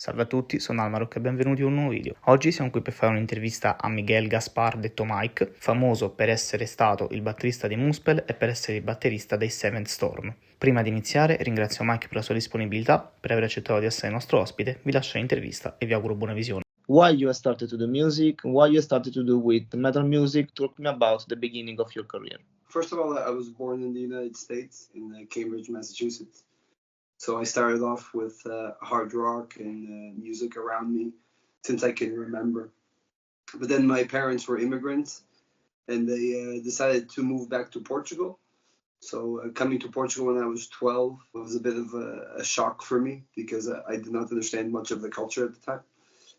Salve a tutti, sono Almarok e benvenuti a un nuovo video. Oggi siamo qui per fare un'intervista a Miguel Gaspar, detto Mike, famoso per essere stato il batterista di Moonspell e per essere il batterista dei Seventh Storm. Prima di iniziare ringrazio Mike per la sua disponibilità, per aver accettato di essere nostro ospite, vi lascio l'intervista e vi auguro buona visione. Why you started to do music, why you started to do with metal music, talk me about the beginning of your career. First of all, I was born in the United States, in Cambridge, Massachusetts. So I started off with hard rock and music around me since I can remember. But then my parents were immigrants and they decided to move back to Portugal. So coming to Portugal when I was 12 was a bit of a shock for me because I did not understand much of the culture at the time.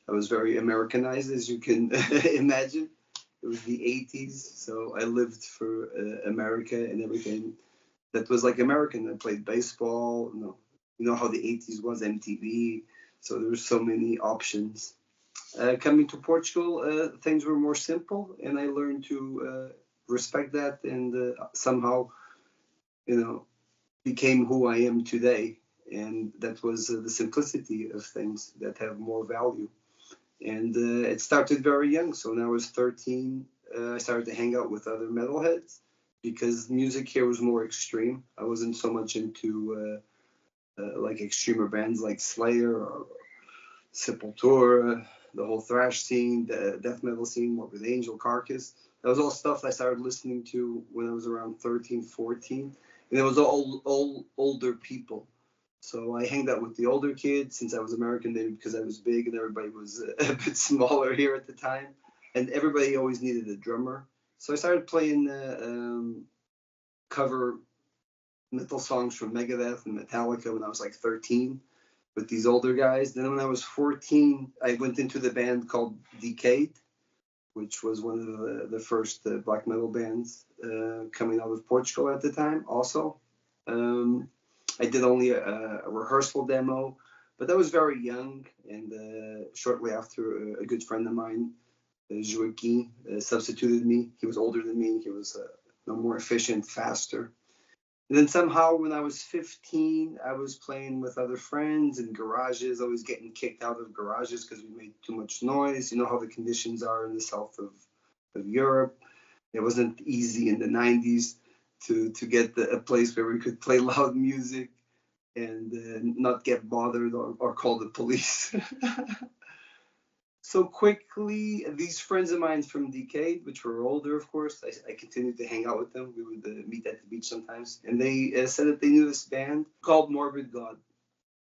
I was very Americanized, as you can imagine. It was the 80s, so I lived for America and everything that was like American. I played baseball. You know how the 80s was, MTV. So there were so many options. Coming to Portugal, things were more simple, and I learned to respect that and somehow, became who I am today. And that was the simplicity of things that have more value. And it started very young. So when I was 13, I started to hang out with other metalheads because music here was more extreme. I wasn't so much into like extremer bands like Slayer or Sepultura, the whole thrash scene, the death metal scene, Morbid Angel, Carcass. That was all stuff I started listening to when I was around 13, 14. And it was all older people. So I hanged out with the older kids since I was American, maybe because I was big and everybody was a bit smaller here at the time. And everybody always needed a drummer. So I started playing cover metal songs from Megadeth and Metallica when I was like 13 with these older guys. Then when I was 14, I went into the band called Decade, which was one of the first black metal bands coming out of Portugal at the time also. I did only a rehearsal demo, but I was very young. And shortly after, a good friend of mine, Joaquim, substituted me. He was older than me. He was more efficient, faster. And then somehow when I was 15, I was playing with other friends in garages, always getting kicked out of garages because we made too much noise. You know how the conditions are in the south of Europe. It wasn't easy in the 90s to get a place where we could play loud music and not get bothered or call the police. So quickly, these friends of mine from Decade, which were older, of course, I continued to hang out with them. We would meet at the beach sometimes. And they said that they knew this band called Morbid God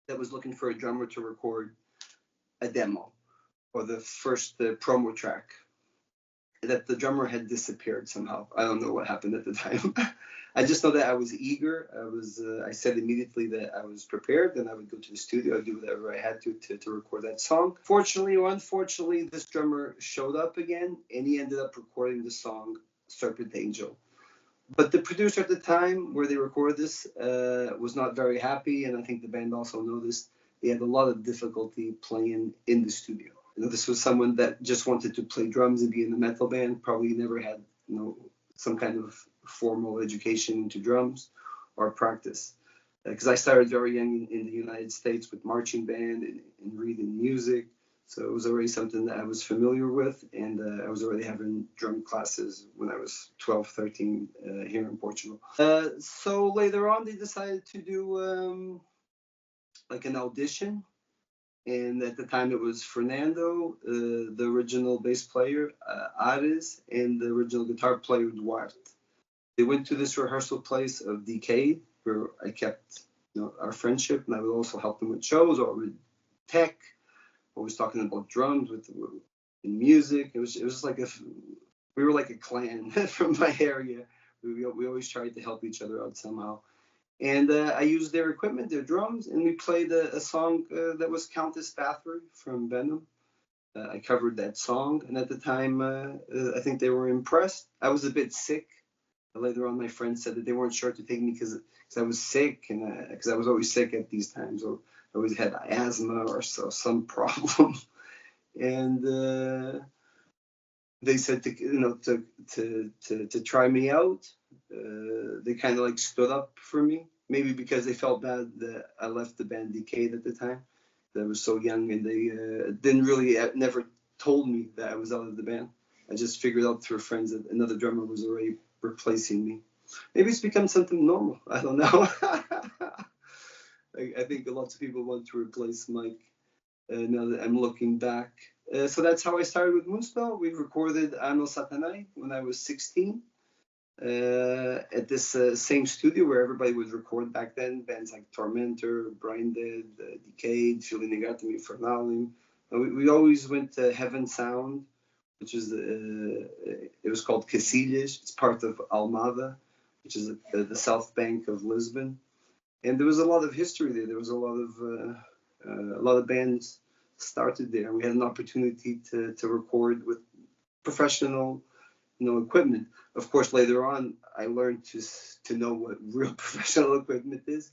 that was looking for a drummer to record a demo or the first promo track. That the drummer had disappeared somehow. I don't know what happened at the time. I just know that I was eager. I said immediately that I was prepared, and I would go to the studio. I'd do whatever I had to record that song. Fortunately or unfortunately, this drummer showed up again, and he ended up recording the song Serpent Angel. But the producer at the time where they recorded this was not very happy, and I think the band also noticed they had a lot of difficulty playing in the studio. This was someone that just wanted to play drums and be in a metal band, probably never had some kind of formal education into drums or practice. Because I started very young in the United States with marching band and reading music. So it was already something that I was familiar with, and I was already having drum classes when I was 12, 13 here in Portugal. So later on, they decided to do like an audition. And at the time, it was Fernando, the original bass player, Ares, and the original guitar player, Duarte. They went to this rehearsal place of Decade, where I kept our friendship, and I would also help them with shows or with tech. Always talking about drums and music. It was just like we were like a clan from my area. We always tried to help each other out somehow. And I used their equipment, their drums, and we played a song that was Countess Bathory from Venom. I covered that song, and at the time, I think they were impressed. I was a bit sick. Later on, my friends said that they weren't sure to take me because I was sick, and because I was always sick at these times, or I always had asthma or some problem. And they said to try me out. They kind of like stood up for me, maybe because they felt bad that I left the band Decade at the time. I was so young, and they didn't really never told me that I was out of the band. I just figured out through friends that another drummer was already replacing me. Maybe it's become something normal. I don't know. I think lots of people want to replace Mike. Now that I'm looking back, so that's how I started with Moonspell. We recorded Ano Satanai when I was 16 at this same studio where everybody would record back then. Bands like Tormentor, Brain Dead, Decade, Fili Negatami, Fernalim. We always went to Heaven Sound, which is it was called Casillas. It's part of Almada, which is the south bank of Lisbon. And there was a lot of history there. There was a lot of bands started there. We had an opportunity to record with professional, equipment. Of course, later on, I learned to know what real professional equipment is.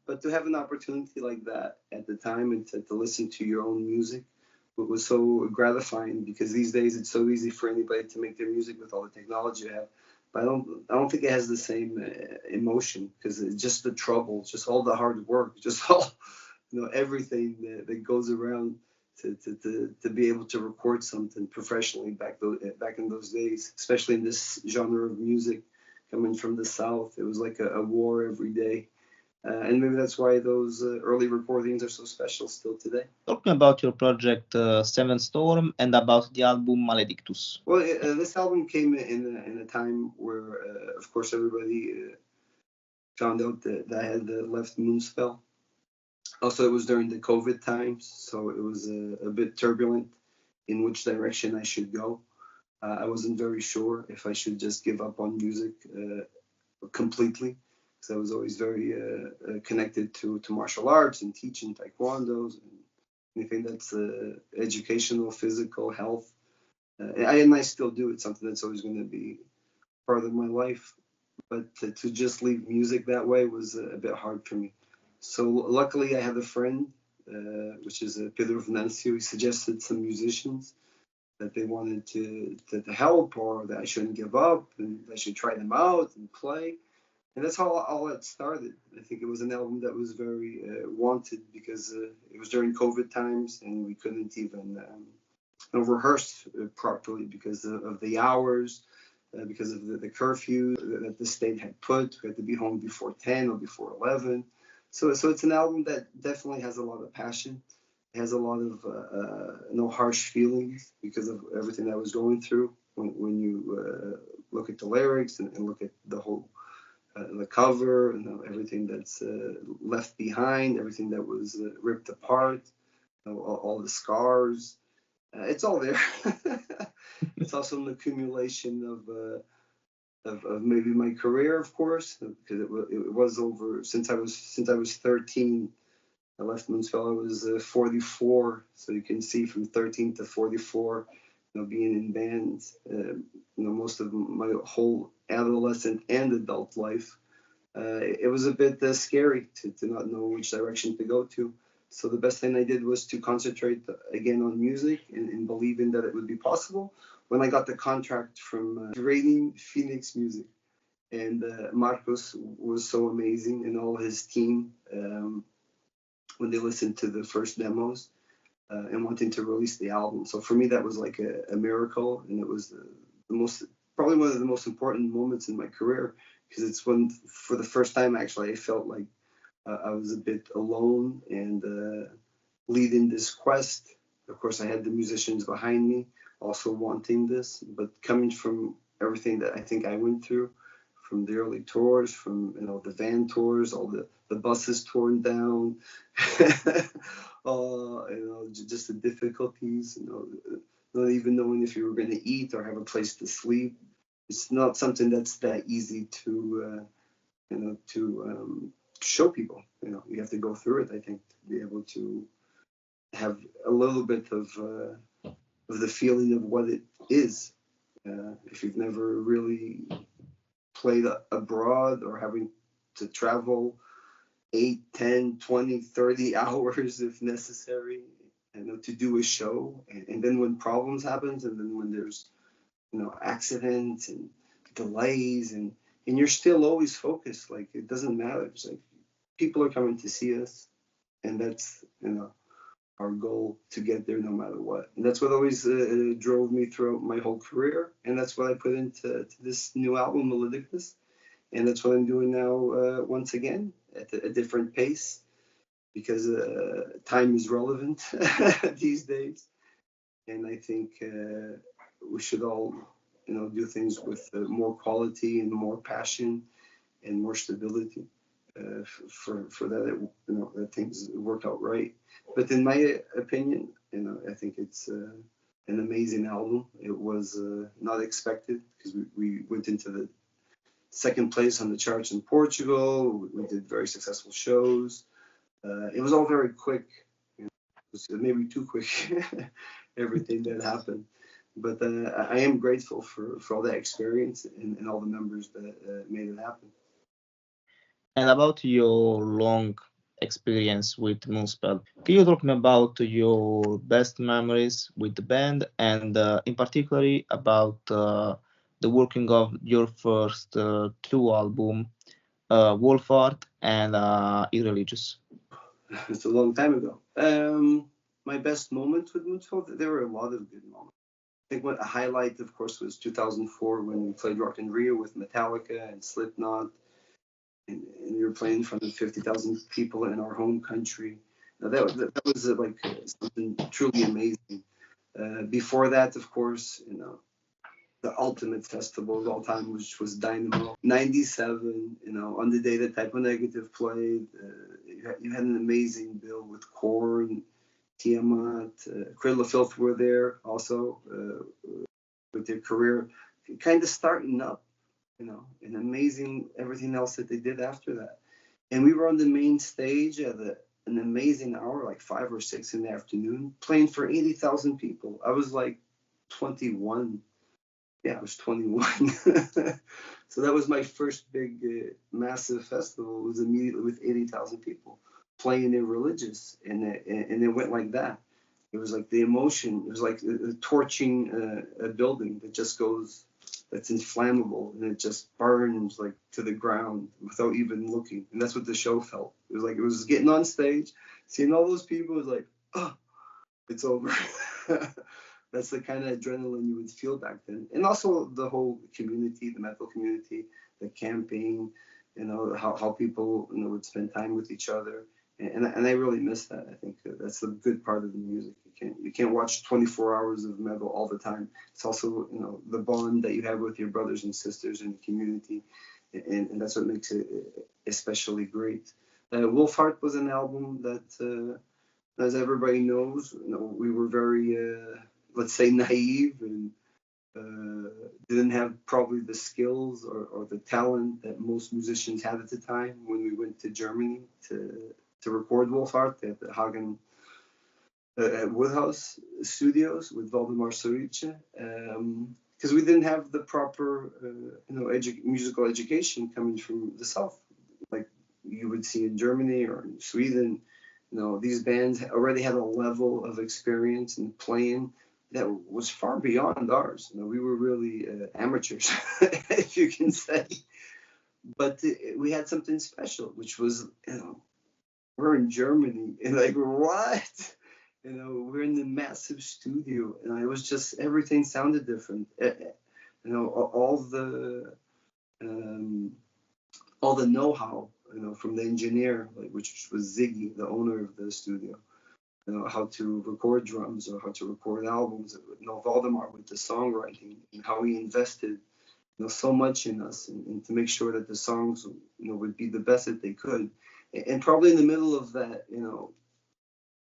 But to have an opportunity like that at the time and to listen to your own music, it was so gratifying, because these days it's so easy for anybody to make their music with all the technology you have. But I don't think it has the same emotion, because it's just the trouble, just all the hard work, just all everything that goes around to be able to record something professionally back in those days, especially in this genre of music coming from the South. It was like a war every day. And maybe that's why those early recordings are so special still today. Talk me about your project Seven Storm and about the album Maledictus. Well, this album came in a time where, of course, everybody found out that I had left Moonspell. Also, it was during the COVID times, so it was a bit turbulent in which direction I should go. I wasn't very sure if I should just give up on music completely, because I was always very connected to martial arts and teaching taekwondos and anything that's educational, physical, health. And I still do. It's something that's always going to be part of my life. But to just leave music that way was a bit hard for me. So luckily I have a friend, which is Pedro Venancio. He suggested some musicians that they wanted to help, or that I shouldn't give up and I should try them out and play. And that's how all that started. I think it was an album that was very wanted, because it was during COVID times and we couldn't even rehearse properly because of the hours, because of the curfew that the state had put. We had to be home before 10 or before 11. So it's an album that definitely has a lot of passion. It has a lot of no harsh feelings because of everything that I was going through. When you look at the lyrics and look at the whole the cover and everything that's left behind, everything that was ripped apart, all the scars, it's all there. It's also an accumulation of maybe my career, of course, because it was over since I was 13. I left Moonspell. I was 44, so you can see from 13 to 44, being in bands, most of my whole adolescent and adult life. It was a bit scary to not know which direction to go to. So the best thing I did was to concentrate again on music and believing that it would be possible. When I got the contract from Rating Phoenix Music, and Marcos was so amazing, and all his team, when they listened to the first demos and wanting to release the album. So for me, that was like a miracle, and it was probably one of the most important moments in my career, because it's when, for the first time, actually, I felt like I was a bit alone and leading this quest. Of course, I had the musicians behind me also wanting this, but coming from everything that I think I went through, from the early tours, from the van tours, all the buses torn down, just the difficulties, not even knowing if you were going to eat or have a place to sleep. It's not something that's that easy to show people. You have to go through it, I think, to be able to have a little bit of the feeling of what it is. If you've never really played abroad, or having to travel 8, 10, 20, 30 hours if necessary, to do a show. And then when problems happen, and then when there's accidents and delays, and you're still always focused, like it doesn't matter. It's like people are coming to see us, and that's our goal to get there no matter what. And that's what always drove me throughout my whole career. And that's what I put into this new album, Melodicus. And that's what I'm doing now once again at a different pace, because time is relevant these days. And I think we should all, do things with more quality and more passion and more stability for that, that things work out right. But in my opinion, I think it's an amazing album. It was not expected, because we went into the second place on the charts in Portugal. We did very successful shows. It was all very quick. It was maybe too quick, everything that happened. But I am grateful for all that experience and all the members that made it happen. And about your long experience with Moonspell, can you talk me about your best memories with the band, and in particular about the working of your first two album, Wolfart and Irreligious? It's a long time ago. My best moment with Moonspell, there were a lot of good moments. I think a highlight, of course, was 2004 when we played Rock in Rio with Metallica and Slipknot, and we were playing in front of 50,000 people in our home country. Now that was like something truly amazing. Before that, of course, the ultimate festival of all time, which was Dynamo '97. On the day that Type O Negative played, you had an amazing bill with Korn, Tiamat, Cradle of Filth were there also with their career kind of starting up, and amazing everything else that they did after that. And we were on the main stage at an amazing hour, like 5 or 6 in the afternoon, playing for 80,000 people. I was like 21. Yeah, I was 21. So that was my first big, massive festival. It was immediately with 80,000 people playing Irreligious, and it went like that. It was like the emotion. It was like torching a building that just goes, that's inflammable, and it just burns like to the ground without even looking. And that's what the show felt. It was like, it was getting on stage, seeing all those people, it was like, oh, it's over. That's the kind of adrenaline you would feel back then. And also the whole community, the metal community, the camping, how people, would spend time with each other. And I really miss that. I think that's the good part of the music. You can't watch 24 hours of metal all the time. It's also, the bond that you have with your brothers and sisters in the community. And that's what makes it especially great. Wolfheart was an album that, as everybody knows, we were very, let's say, naive, and didn't have probably the skills or the talent that most musicians had at the time when we went to Germany to record Wolfheart at the Hagen at Woodhouse Studios with Valdemar Sorice, because we didn't have the proper musical education coming from the South, like you would see in Germany or in Sweden. These bands already had a level of experience in playing that was far beyond ours. We were really amateurs, if you can say. But we had something special, which was, we're in Germany, and like, what? We're in the massive studio, and it was just, everything sounded different. All the know-how, from the engineer, which was Ziggy, the owner of the studio, how to record drums or how to record albums. Valdemar with the songwriting, and how he invested, so much in us, and to make sure that the songs, would be the best that they could. And probably in the middle of that,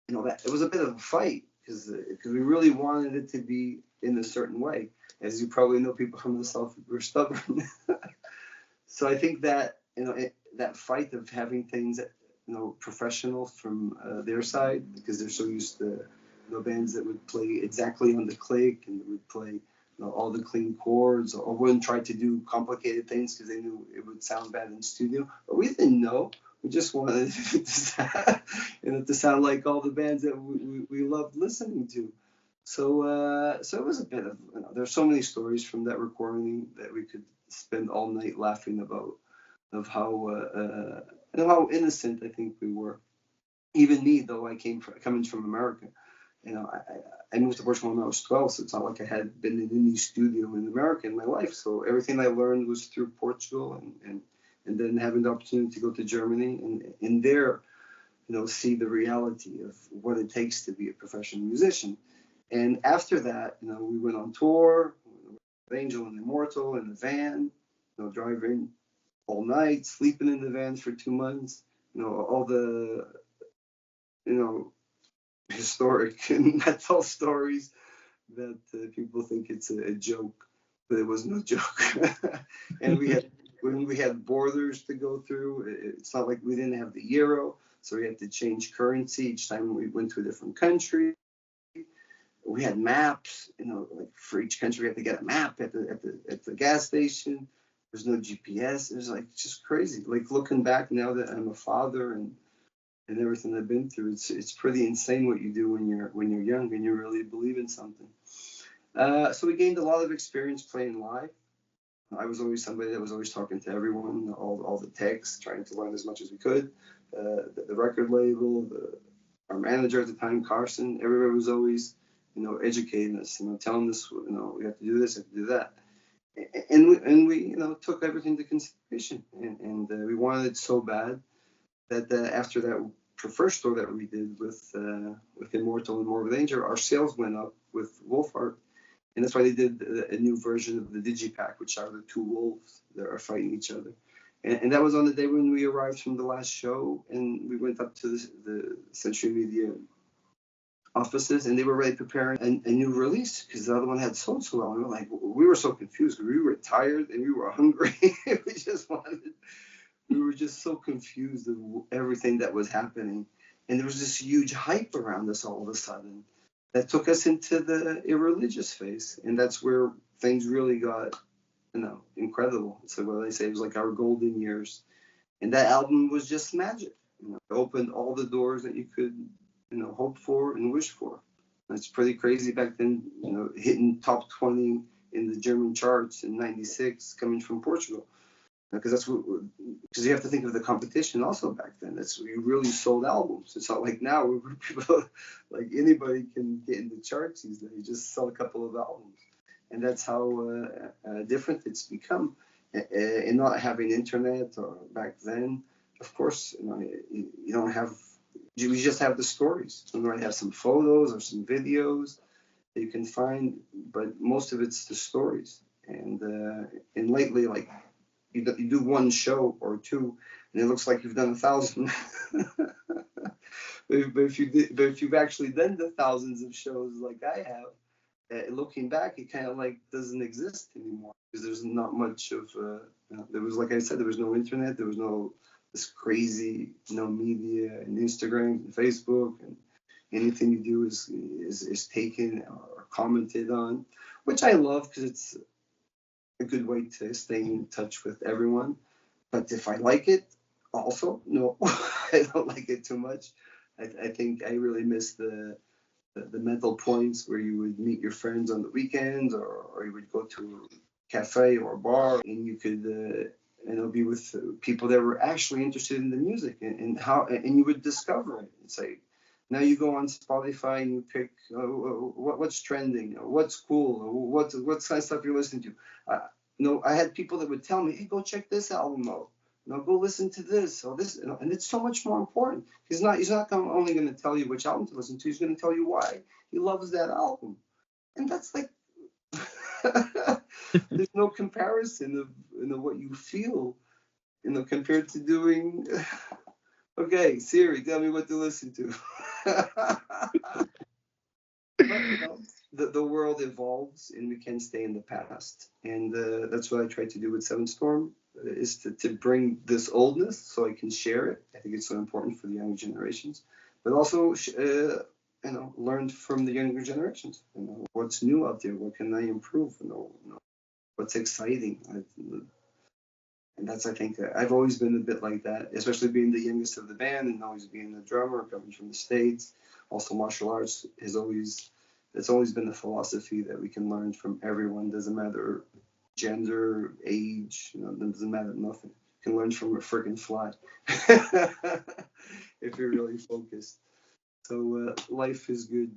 that it was a bit of a fight, because we really wanted it to be in a certain way. As you probably know, people from the South were stubborn. So I think that, that fight of having things, professional from their side, because they're so used to, bands that would play exactly on the click, and that would play, all the clean chords, or wouldn't try to do complicated things because they knew it would sound bad in the studio. But we didn't know. We just wanted it to sound like all the bands that we loved listening to. So it was a bit of, there's so many stories from that recording that we could spend all night laughing about, of how innocent I think we were. even me, though coming from America, I moved to Portugal when I was 12, so it's not like I had been in any studio in America in my life. So everything I learned was through Portugal, and then having the opportunity to go to Germany and there, see the reality of what it takes to be a professional musician. And after that, we went on tour with Angel and Immortal in the van, driving all night, sleeping in the van for 2 months, all the, historic and metal stories that people think it's a joke, but it was no joke. And when we had borders to go through, it's not like we didn't have the euro, so we had to change currency each time we went to a different country. We had maps, like for each country we had to get a map at the gas station. There's no GPS. It was like just crazy. Like looking back now that I'm a father and everything I've been through, it's pretty insane what you do when you're young and you really believe in something. So we gained a lot of experience playing live. I was always somebody that was always talking to everyone, all the techs, trying to learn as much as we could. The record label, our manager at the time, Carson, everybody was always, educating us, telling us, we have to do this, we have to do that. And we took everything into consideration, and we wanted it so bad that after that first tour that we did with Immortal and Morbid Angel, our sales went up with Wolfheart, and that's why they did a new version of the Digipack, which are the two wolves that are fighting each other. And that was on the day when we arrived from the last show, and we went up to the Century Media offices, and they were already preparing a new release because the other one had sold so well. And we were so confused. We were tired and we were hungry. We were just so confused of everything that was happening. And there was this huge hype around us all of a sudden that took us into the irreligious phase. And that's where things really got, incredible. So what I say, it was like our golden years. And that album was just magic. It opened all the doors that you could, hope for and wish for. It's pretty crazy back then, hitting top 20 in the German charts in '96, coming from Portugal. Because you have to think of the competition also back then. That's where you really sold albums. It's not like now where people, like anybody can get in the charts these days. You just sell a couple of albums. And that's how different it's become. And not having internet or back then, of course, you don't have, you just have the stories. You might have some photos or some videos that you can find, but most of it's the stories. And lately, like, you do one show or two, and it looks like you've done 1,000. but if you've actually done the thousands of shows like I have, looking back, it kind of like doesn't exist anymore because there's not much of. There was, like I said, there was no internet, there was no this crazy media and Instagram and Facebook, and anything you do is taken or commented on, which I love because it's a good way to stay in touch with everyone. But if I like it, also, no, I don't like it too much. I think I really miss the mental points where you would meet your friends on the weekends, or you would go to a cafe or a bar, and you could be with people that were actually interested in the music and you would discover it. It's like, now you go on Spotify and you pick what's trending, what's cool, what kind of stuff you're listening to. I had people that would tell me, hey, go check this album out. Go listen to this or this. And it's so much more important. He's not only going to tell you which album to listen to. He's going to tell you why he loves that album. And that's like, there's no comparison of what you feel, compared to doing, okay, Siri, tell me what to listen to. But the world evolves and we can stay in the past, and that's what I try to do with Seventh Storm, is to bring this oldness so I can share it. I think it's so important for the younger generations, but also learn from the younger generations. What's new out there, what can I improve, what's exciting. And that's, I think, I've always been a bit like that, especially being the youngest of the band and always being a drummer coming from the States. Also, martial arts it's always been the philosophy that we can learn from everyone. Doesn't matter gender, age, doesn't matter nothing. You can learn from a freaking fly. if you're really focused. So life is good.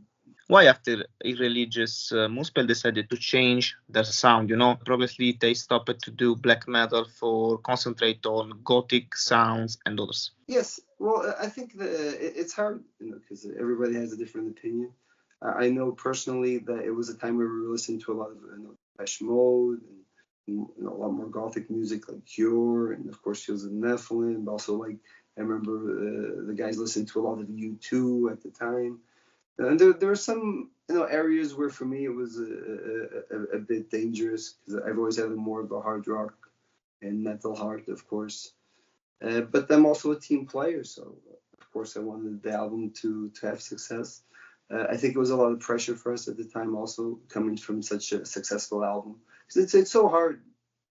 Why after Irreligious, Moonspell decided to change their sound? Progressively they stopped to do black metal for concentrate on gothic sounds and others. Yes, well, I think it's hard, because everybody has a different opinion. I know personally that it was a time where we were listening to a lot of Depeche Mode and a lot more gothic music like Cure, and of course Fields of Nephilim. But also, like, I remember the guys listened to a lot of U2 at the time. And there were some areas where for me it was a bit dangerous, because I've always had more of a hard rock and metal heart, of course. But I'm also a team player, so of course I wanted the album to have success. I think it was a lot of pressure for us at the time, also coming from such a successful album. Because it's so hard.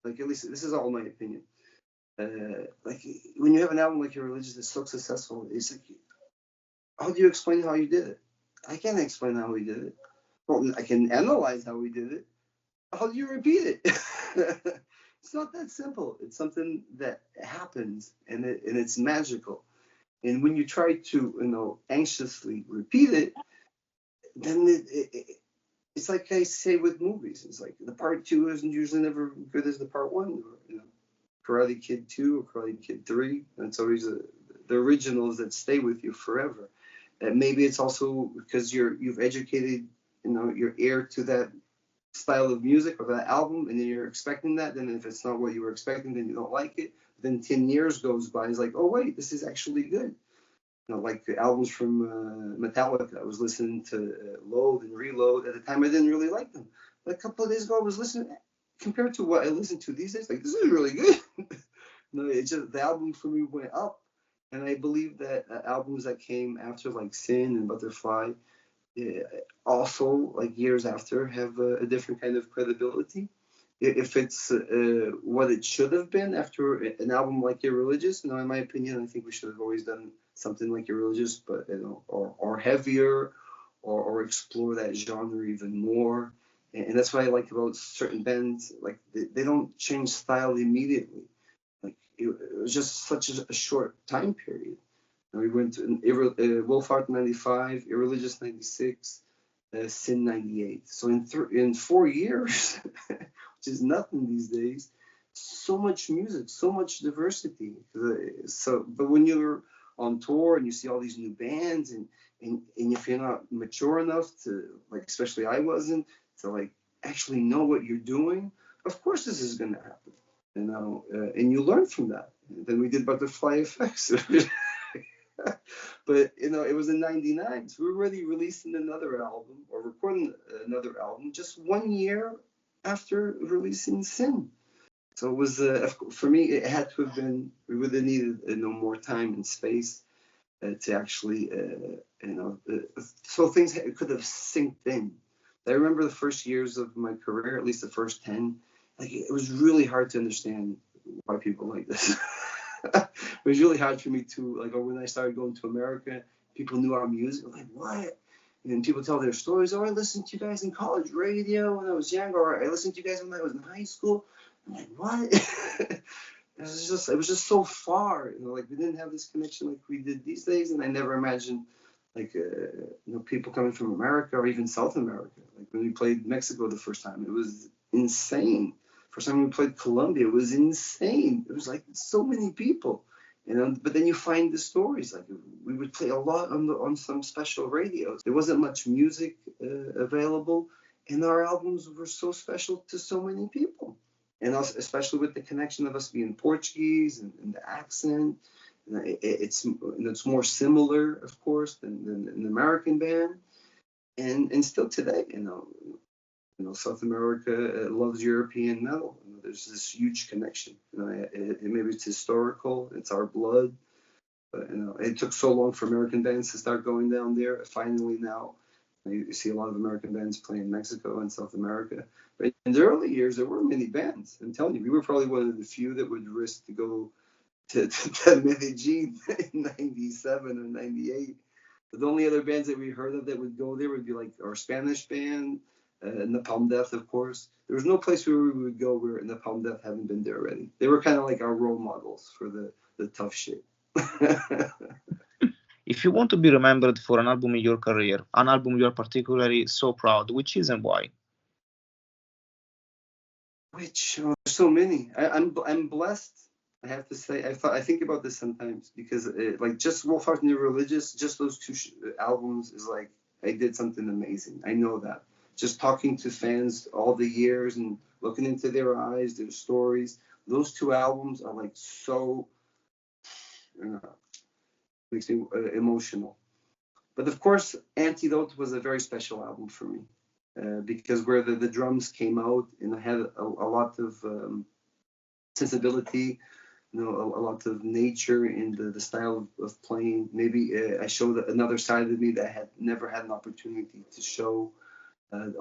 Like, at least this is all my opinion. Like, when you have an album like Irreligious that's so successful, it's like, how do you explain how you did it? I can't explain how we did it. Well, I can analyze how we did it. How do you repeat it? It's not that simple. It's something that happens, and it's magical. And when you try to, anxiously repeat it, then it's like I say with movies. It's like the part 2 isn't usually never good as the part 1. Or, Karate Kid 2 or Karate Kid 3. That's always the originals that stay with you forever. And maybe it's also because you've educated, your ear to that style of music or that album, and then you're expecting that. Then if it's not what you were expecting, then you don't like it. Then 10 years goes by, it's like, oh wait, this is actually good. Like the albums from Metallica, I was listening to Load and Reload. At the time, I didn't really like them. But a couple of days ago, I was listening, compared to what I listen to these days, like, this is really good. It's just the album for me went up. And I believe that albums that came after, like Sin and Butterfly, also, like years after, have a different kind of credibility. If it's what it should have been after an album like Irreligious, in my opinion, I think we should have always done something like Irreligious, but or heavier, or explore that genre even more. And that's what I like about certain bands. Like, they don't change style immediately. Like, it was just such a short time period. And we went to Wolfheart 95, Irreligious 96, Sin 98. So in 4 years, which is nothing these days, so much music, so much diversity. But when you're on tour and you see all these new bands, and if you're not mature enough to, like, especially I wasn't, to like actually know what you're doing, of course this is going to happen. And you learn from that. And then we did Butterfly Effects. But it was in '99, so we were already releasing another album, or recording another album, just 1 year after releasing Sin. So it was, for me, it had to have been, we would have needed more time and space to actually, so things could have synced in. I remember the first years of my career, at least the first 10, like, it was really hard to understand why people like this. It was really hard for me to, like, or when I started going to America, people knew our music. I'm like, what? And people tell their stories. Oh, I listened to you guys in college radio when I was younger, or I listened to you guys when I was in high school. I'm like, what? it was just so far. Like, we didn't have this connection like we did these days. And I never imagined, like, people coming from America or even South America. Like, when we played Mexico the first time, it was insane. First time we played Colombia, it was insane. It was like so many people. But then you find the stories. Like, we would play a lot on some special radios. There wasn't much music available, and our albums were so special to so many people. And also, especially with the connection of us being Portuguese and the accent, it's more similar, of course, than an American band. And still today, South America loves European metal. There's this huge connection. Maybe it's historical. It's our blood. But it took so long for American bands to start going down there. Finally, now you see a lot of American bands playing in Mexico and South America. But in the early years, there were many bands. I'm telling you, we were probably one of the few that would risk to go to Medellin in '97 or '98. But the only other bands that we heard of that would go there would be like our Spanish band. Napalm Death, of course. There was no place where we would go where Napalm Death hadn't been there already. They were kind of like our role models for the tough shit. If you want to be remembered for an album in your career, an album you are particularly so proud, which is and why? Which there's so many. I'm blessed. I have to say, I think about this sometimes because like just Wolf Heart New Religious, just those two albums is like I did something amazing. I know that. Just talking to fans all the years and looking into their eyes, their stories. Those two albums are like so makes me emotional. But of course, Antidote was a very special album for me because where the drums came out and I had a lot of sensibility, a lot of nature in the style of playing. Maybe I showed another side of me that I had never had an opportunity to show.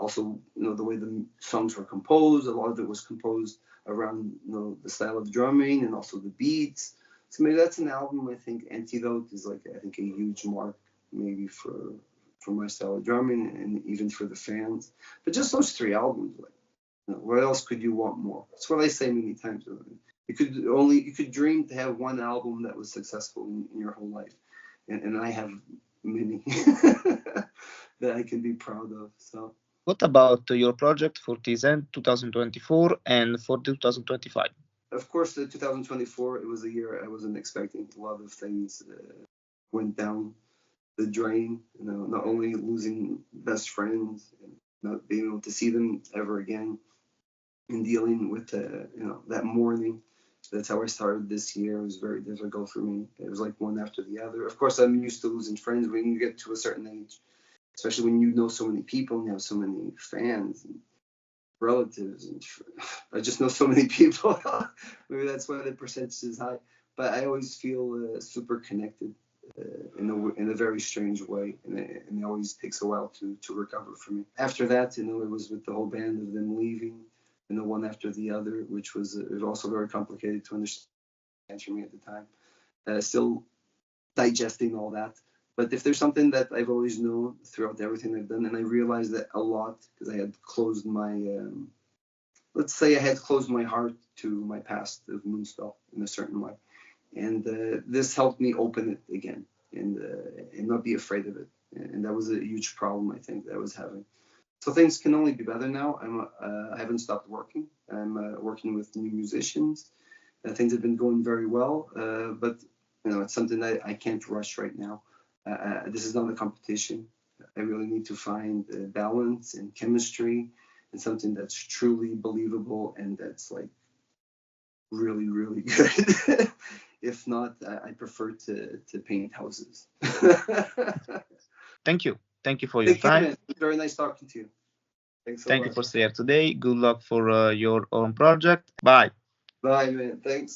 Also, the way the songs were composed, a lot of it was composed around the style of drumming and also the beats. So maybe that's an album. I think Antidote is like I think a huge mark maybe for my style of drumming and even for the fans. But just those three albums, like what else could you want more? That's what I say many times. You could dream to have one album that was successful in your whole life, and I have many that I can be proud of. So. What about your project for this end 2024 and for 2025? Of course, 2024, it was a year I wasn't expecting. A lot of things went down the drain. Not only losing best friends and not being able to see them ever again, and dealing with that mourning. That's how I started this year. It was very difficult for me. It was like one after the other. Of course, I'm used to losing friends when you get to a certain age, especially when you know so many people and you have so many fans and relatives. And I just know so many people. Maybe that's why the percentage is high. But I always feel super connected in a very strange way, and it always takes a while to recover for me. After that, it was with the whole band of them leaving, one after the other, which was also very complicated to understand for me at the time. Still digesting all that. But if there's something that I've always known throughout everything I've done, and I realized that a lot because I had closed my, let's say I had closed my heart to my past of Moonspell in a certain way. And this helped me open it again and not be afraid of it. And that was a huge problem, I think, that I was having. So things can only be better now. I haven't stopped working. I'm working with new musicians. Things have been going very well, but it's something that I can't rush right now. This is not a competition. I really need to find balance and chemistry and something that's truly believable and that's like really, really good. If not, I prefer to paint houses. Thank you. Thank you for your time. Man. Very nice talking to you. Thanks a lot. Thank you for staying here today. Good luck for your own project. Bye. Bye, man. Thanks.